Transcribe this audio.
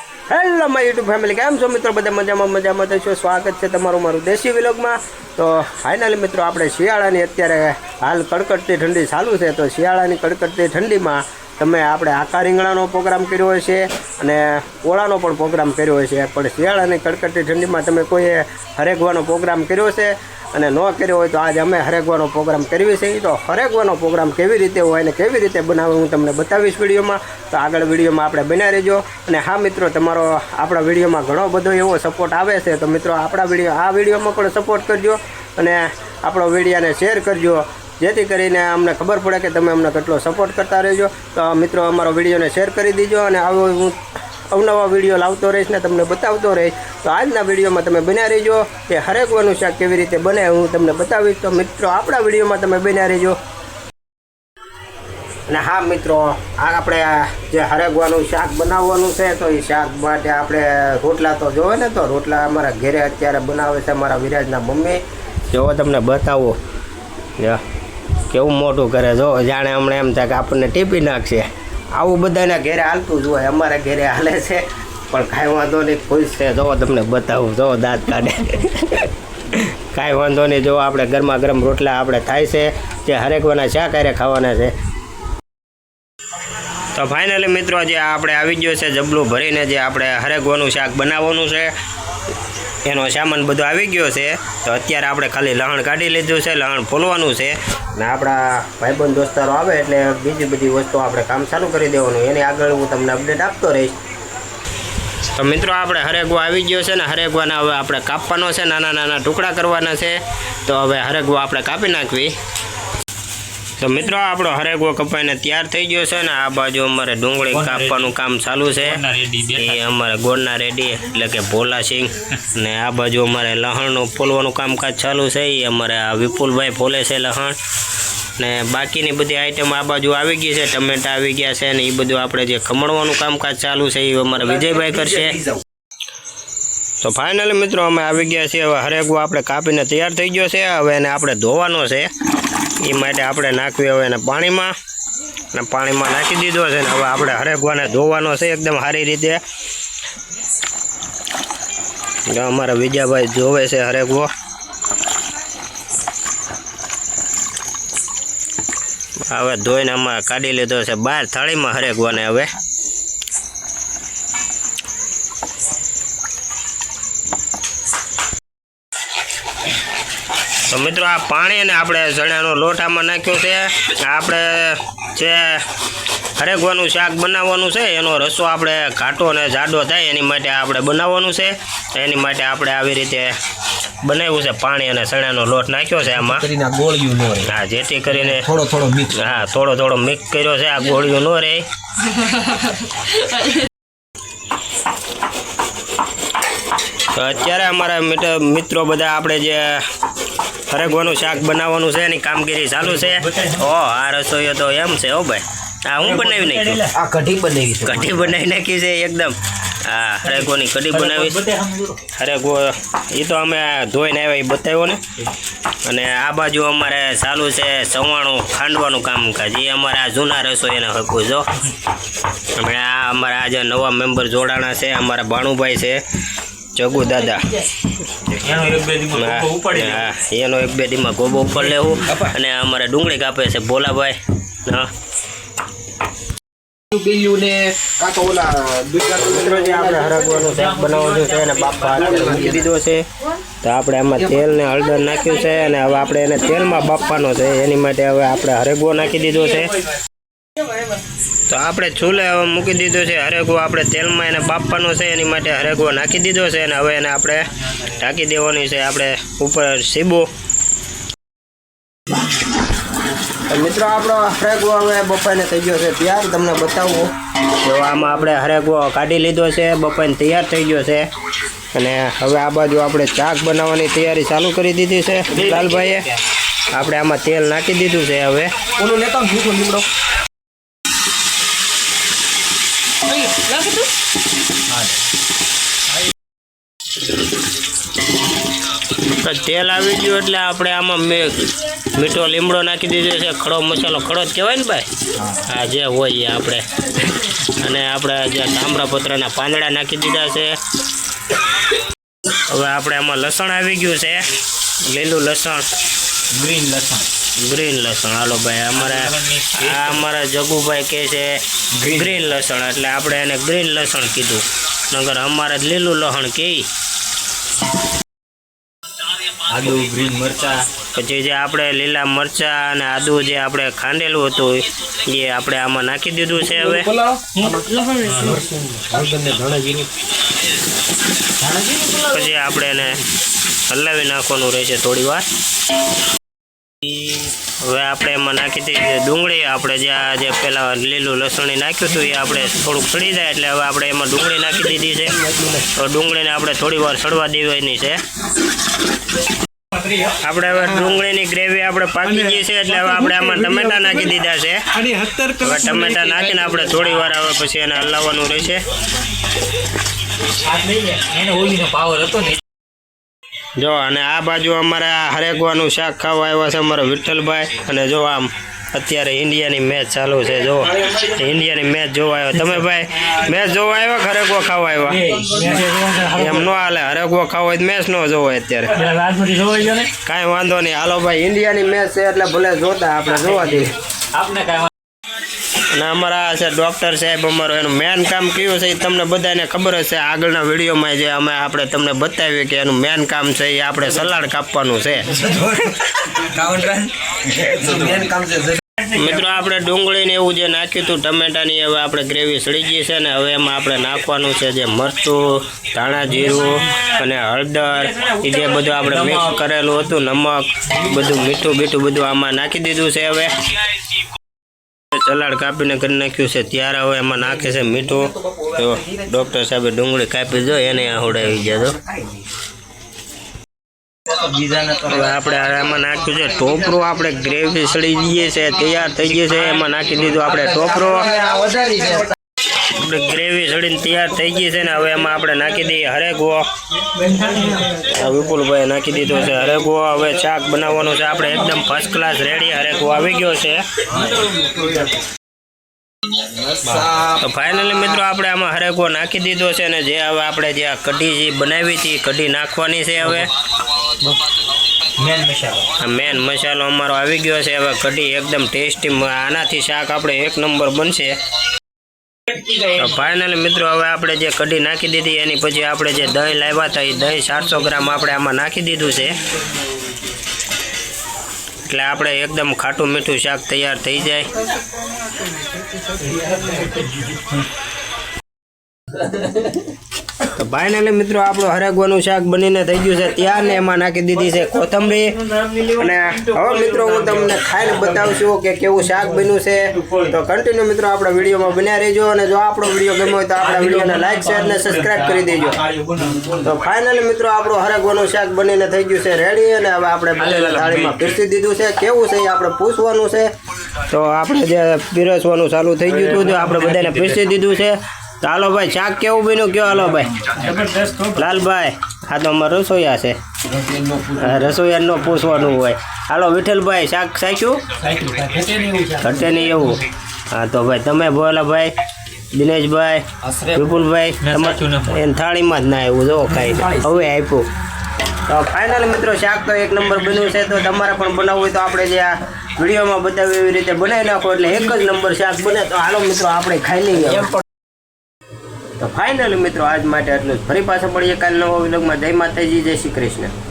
Hello my YouTube family, કેમ છો મિત્રો? બધા મજામાં છો? સ્વાગત છે તમારું મારું દેશી વ્લોગમાં। તો ફાઇનલી મિત્રો આપણે શિયાળાની અત્યારે હાલ કડકડતી ઠંડી ચાલુ છે। તો શિયાળાની કડકડતી ઠંડીમાં તમે આપણે આકા રીંગણાનો પ્રોગ્રામ કર્યો હોય છે અને ઓળાનો પણ પ્રોગ્રામ કર્યો હોય છે, પણ શિયાળાની કડકડતી ઠંડીમાં તમે કોઈએ હરેગવાનો પ્રોગ્રામ કર્યો છે અને ન કર્યો હોય તો આજે અમે હરેગવાનો પ્રોગ્રામ કરવી છે। તો હરેગવાનો પ્રોગ્રામ કેવી રીતે હોય અને કેવી રીતે બનાવે હું તમને બતાવીશ વિડીયોમાં। તો આગળ વિડીયોમાં આપણે બન્યા રહેજો। અને હા મિત્રો, તમારો આપણા વિડીયોમાં ઘણો બધો એવો સપોર્ટ આવે છે, તો મિત્રો આપણા આ વિડીયોમાં પણ સપોર્ટ કરજો અને આપણો વિડીયોને શેર કરજો, જેથી કરીને અમને ખબર પડે કે તમે અમને કેટલો સપોર્ટ કરતા રહેજો। તો મિત્રો અમારો વિડીયોને શેર કરી દીજો અને આવો હું અવનવા વિડીયો લાવતો રહીશ ને તમને બતાવતો રહીશ। તો આજના વિડીયોમાં તમે બન્યા રહેજો કે હરેગવાનું શાક કેવી રીતે બને હું તમને બતાવીશ। તો મિત્રો આપણા વિડીયોમાં તમે બન્યા રહેજો। અને હા મિત્રો, આ આપણે જે હરેગવાનું શાક બનાવવાનું છે, તો એ શાક માટે આપણે રોટલા તો જોવે ને, તો રોટલા અમારા ઘરે અત્યારે બનાવે છે અમારા વિરાજના મમ્મી। જો તમને બતાવો કેવું મોટું કરે, જો જાણે હમણાં એમ થાય કે આપણને ટીપી નાખશે। આવું બધાના ઘરે હાલતું જ હોય, અમારા ઘરે હાલે છે, પણ કાંઈ વાંધો નહીં, ખુશ છે। જો તમને બતાવું, જો દાંત કાઢે કાંઈ વાંધો નહીં। જો આપણે ગરમા ગરમ રોટલા આપણે થાય છે, જે હરેગવાના શાક હારે ખાવાના છે। તો ફાઇનલી મિત્રો જે આપણે આવી ગયો છે જબલું ભરીને, જે આપણે હરેગવાનું શાક બનાવવાનું છે એનો સામાન બધો આવી ગયો છે। તો અત્યારે આપણે ખાલી લહણ કાઢી લીધું છે, લહણ ફોલવાનું છે ને આપણા ભાઈબંધ દોસ્તારો આવે એટલે બીજી બધી વસ્તુ આપણે કામ ચાલુ કરી દેવાનું, એની આગળ હું તમને અપડેટ આપતો રહીશ। તો મિત્રો આપણે હરેગવો આવી ગયો છે ને હરેગવાના હવે આપણે કાપવાનો છે, નાના નાના ટુકડા કરવાના છે। તો હવે હરેગવો આપણે કાપી નાખવી। તો મિત્રો આપણો હરેગવો કપાઈને તૈયાર થઈ ગયો છે ને આ બાજુ અમારે ડુંગળી કાપવાનું કામ ચાલુ છે, એ અમારે ગોળના રેડી એટલે કે ભોલા સિંગ, ને આ બાજુ અમારે લહણનું ફોલવાનું કામકાજ ચાલુ છે, એ અમારે આ વિપુલભાઈ ફોલે છે લહણ, ને બાકીની બધી આઈટમ આ બાજુ આવી ગઈ છે, ટમેટા આવી ગયા છે ને એ બધું આપણે જે ખમણવાનું કામકાજ ચાલુ છે એ અમારે વિજયભાઈ કરશે। તો ફાઇનલી મિત્રો અમે આવી ગયા છીએ, હવે હરેગવો આપણે કાપીને તૈયાર થઈ ગયો છે, હવે એને આપણે ધોવાનો છે, એ માટે આપણે નાખવી હવે એને પાણીમાં, અને પાણીમાં નાખી દીધો છે ને હવે આપણે હરેગવાને ધોવાનો છે એકદમ સારી રીતે। અમારા વિજયભાઈ ધોવે છે હરેગવો, હવે ધોઈને અમારે કાઢી લીધો છે બહાર થાળીમાં હરેગવાને હવે। તો મિત્રો આ પાણી અને આપણે ચણાનો લોટ આમાં નાખ્યો છે, આપણે જે હરેગવાનું શાક બનાવવાનું છે એનો રસો આપણે ઘાટો અને જાડો થાય એની માટે આપણે બનાવવાનું છે, એની માટે આપણે આવી રીતે બનાવ્યું છે, પાણી અને ચણાનો લોટ નાખ્યો છે આમાં, હા, જેથી કરીને થોડો મિક્સ કર્યો છે, આ ગોળિયું ન રહે। તો અત્યારે અમારા મિત્રો બધા આપણે જે હરેગવાનું શાક બનાવવાનું છે એની કામગીરી ચાલુ છે। આ રસોઈયો તો એમ છે, હો ભાઈ, આ હું બનાવી નાખ્યું, આ કઢી બનાવી નાખી છે એકદમ, હા, હરેગવાની કઢી બનાવી। હરેગવો એ તો અમે ધોઈને આવ્યા એ બતાવ્યો ને। અને આ બાજુ અમારે ચાલુ છે સવાણું ખાંડવાનું કામકાજ, એ અમારે આ જૂના રસોઈયાને હકવું જો। હમણાં આ અમારા આજે નવા મેમ્બર જોડાણા છે, અમારા ભાણુભાઈ છે જગુ દાદા, એનો એક બે દીમાં ગોબો ઉપર લેવું, અને અમારે ડુંગળી કાપે છે ભોલાભાઈ, હા। મૂકી દીધો છે, તો આપણે આમાં તેલ ને હળદર નાખ્યું છે અને હવે આપણે એને તેલમાં બાફવાનો છે, એની માટે હવે આપણે હરેગવો નાખી દીધો છે। તો આપણે ચૂલે હવે મૂકી દીધો છે હરેગવો, આપણે તેલમાં એને બાફવાનો છે, એની માટે હરેગવો નાખી દીધો છે અને હવે એને આપણે ઢાંકી દેવાની છે આપણે ઉપર સીબો। મિત્રો આપણો હરેગવો હવે બફાઈને થઈ ગયો છે તૈયાર, તમને બતાવું તો આમાં આપણે હરેગવો કાઢી લીધો છે, બફાઈને તૈયાર થઈ ગયો છે, અને હવે આ બાજુ આપણે શાક બનાવવાની તૈયારી ચાલુ કરી દીધી છે લાલભાઈએ, આપણે આમાં તેલ નાખી દીધું છે હવે। તેલ આવી ગયું એટલે આપણે આમાં મીઠો લીમડો નાખી દીધો છે, ખડો મસાલો, ખડો જ કહેવાય ને ભાઈ, હા, જે હોય એ આપણે અને આપણે જે તાંબરાપત્રના પાંદડા નાખી દીધા છે. હવે આપણે આમાં લસણ આવી ગયું છે, લીલું લસણ, ગ્રીન લસણ. હાલો ભાઈ, અમારા જગુભાઈ કહે છે ગ્રીન લસણ, એટલે આપણે એને ગ્રીન લસણ કીધું, નગર અમારે લીલું લસણ કહે. આદુ, ગ્રીન મરચા, પછી જે આપણે લીલા મરચા અને આદુ જે આપણે ખાંડેલું હતું એ આપણે આમાં નાખી દીધું છે. હવે પછી આપણે એને હલાવી નાખવાનું રહેશે થોડી વાર. હવે આપણે એમાં નાખી દીધી ડુંગળી. આપણે જે પેલા લીલું લસણ નાખ્યું હતું એ આપણે થોડુંક સડી જાય એટલે હવે આપણે એમાં ડુંગળી નાખી દીધી છે. તો ડુંગળીને આપણે થોડી વાર સડવા દેવાની છે. આપણે હવે ડુંગળીની ગ્રેવી આપણે પાકી ગઈ છે એટલે હવે આપણે આમાં ટમેટા નાખી દીધા છે. હવે ટમેટા નાખીને આપણે થોડી વાર હવે પછી એને હલાવવાનું રહેશે. જો અને આ બાજુ અમારા હરેકવાનું શાક ખાવા આવ્યા છે અમારા વિઠ્ઠલભાઈ. અને જો આમ અત્યારે ઇન્ડિયાની મેચ ચાલુ છે. જો ઇન્ડિયાની મેચ જોવા આવ્યો. તમે ભાઈ મેચ જોવા આવ્યા કે હરેકવો ખાવા આવ્યા? એમ નો હાલે, હરેકવો ખાવો હોય મેચ નો જોવાય અત્યારે. કાંઈ વાંધો નહીં, હાલો ભાઈ, ઇન્ડિયાની મેચ છે એટલે ભલે જોતા આપણે જોવા દઈએ. અને અમારા છે ડૉક્ટર સાહેબ, અમારું એનું મેન કામ કયું છે એ તમને બધાને ખબર જ છે. આગળના વિડીયોમાં જે આપણે તમને બતાવીએ કે એનું મેન કામ છે એ આપણે સલાડ કાપવાનું છે. મિત્રો આપણે ડુંગળીને એવું જે નાખ્યું હતું ટમેટાની, હવે આપણે ગ્રેવી સડી ગઈ છે ને હવે એમાં આપણે નાખવાનું છે જે મરચું, ધાણા જીરું અને હળદર, એ જે બધું આપણે મિક્સ કરેલું હતું, નમક, બધું મીઠું બીઠું બધું આમાં નાખી દીધું છે. હવે સલાડ કાપીને કરી નાખ્યું છે ત્યારે હવે એમાં નાખે છે મીઠું. તો ડૉક્ટર સાહેબે ડુંગળી કાપી દો એને આવડાવી જજો. આપણે આમાં નાખ્યું છે ટોપરું. આપણે ગ્રેવી સડી જઈએ છે, તૈયાર થઈ ગઈ છે, એમાં નાખી દીધું આપણે ટોપરો. આપણે ગ્રેવી સડીને તૈયાર થઈ ગઈ છે ને હવે એમાં આપણે નાખી દઈએ હરેગવો. વિપુલભાઈ નાખી દીધો છે હરેગવો. હવે શાક બનાવવાનું છે આપણે એકદમ ફર્સ્ટ ક્લાસ રેડી. હરેગવો આવી ગયો છે. તો ફાઇનલી મિત્રો આપણે આમાં હરેગવો નાખી દીધો છે ને જે હવે આપણે જે કઢી જે બનાવી હતી કઢી નાખવાની છે. હવે મેન મસાલો અમારો આવી ગયો છે. હવે કઢી એકદમ ટેસ્ટી, આનાથી શાક આપણે એક નંબર બનશે. તો ફાઇનલી મિત્રો હવે આપણે જે કઢી નાખી દીધી એની પછી આપણે જે દહીં લાવ્યા હતા એ દહીં 700 ગ્રામ આપણે આમાં નાખી દીધું છે. એટલે આપણે એકદમ ખાટું મીઠું શાક તૈયાર થઈ જાય. તો ફાઇનલી મિત્રો આપણું હરેગવાનું શાક બનીને થઈ ગયું છે ત્યાર ને એમાં નાખી દીધી છે કોથમરી. અને હવે મિત્રો હું તમને ખાઈને બતાવશું કે કેવું શાક બન્યું છે. તો કન્ટિન્યુ મિત્રો આપણા વિડીયોમાં બન્યા રહેજો. અને જો આપણો વિડીયો ગમ્યો હોય તો આપણા વિડીયોને લાઈક, શેર અને સબસ્ક્રાઈબ કરી દેજો. તો ફાઇનલી મિત્રો આપણું હરેગવાનું શાક બનીને થઈ ગયું છે રેડી. અને હવે આપણે બધાને થાળીમાં પીરસી દીધું છે. કેવું છે એ આપણે પૂછવાનું છે. તો આપણે જે પીરસવાનું ચાલુ થઈ ગયું હતું આપણે બધાને પીરસી દીધું છે. તો હાલો ભાઈ, શાક કેવું બન્યું કયો? હાલો ભાઈ લાલભાઈ, આ તો અમારા રસોઈયા છે, રસોઈયા ન પૂછવાનું હોય. હાલો વિઠ્ઠલભાઈ, શાક સાખ્યું? ઘટે નહીં એવું? હા તો ભાઈ તમે બોલા ભાઈ, દિનેશભાઈ, વિપુલભાઈ, એને થાળીમાં જ ના એવું જો ખાઈને હવે આપ્યું. તો ફાઇનલ મિત્રો શાક તો એક નંબર બન્યું છે. તો તમારે પણ બનાવવું હોય તો આપણે જે આ વિડીયોમાં બતાવ્યું એવી રીતે બનાવી નાખો એટલે એક જ નંબર શાક બને. તો હાલો મિત્રો આપણે ખાઈ લઈએ. તો ફાઇનલી મિત્રો આજ માટે એટલું જ. ફરી પાછા મળીએ કાલે નવા વ્લોગમાં. જય માતાજી, જય શ્રી કૃષ્ણ.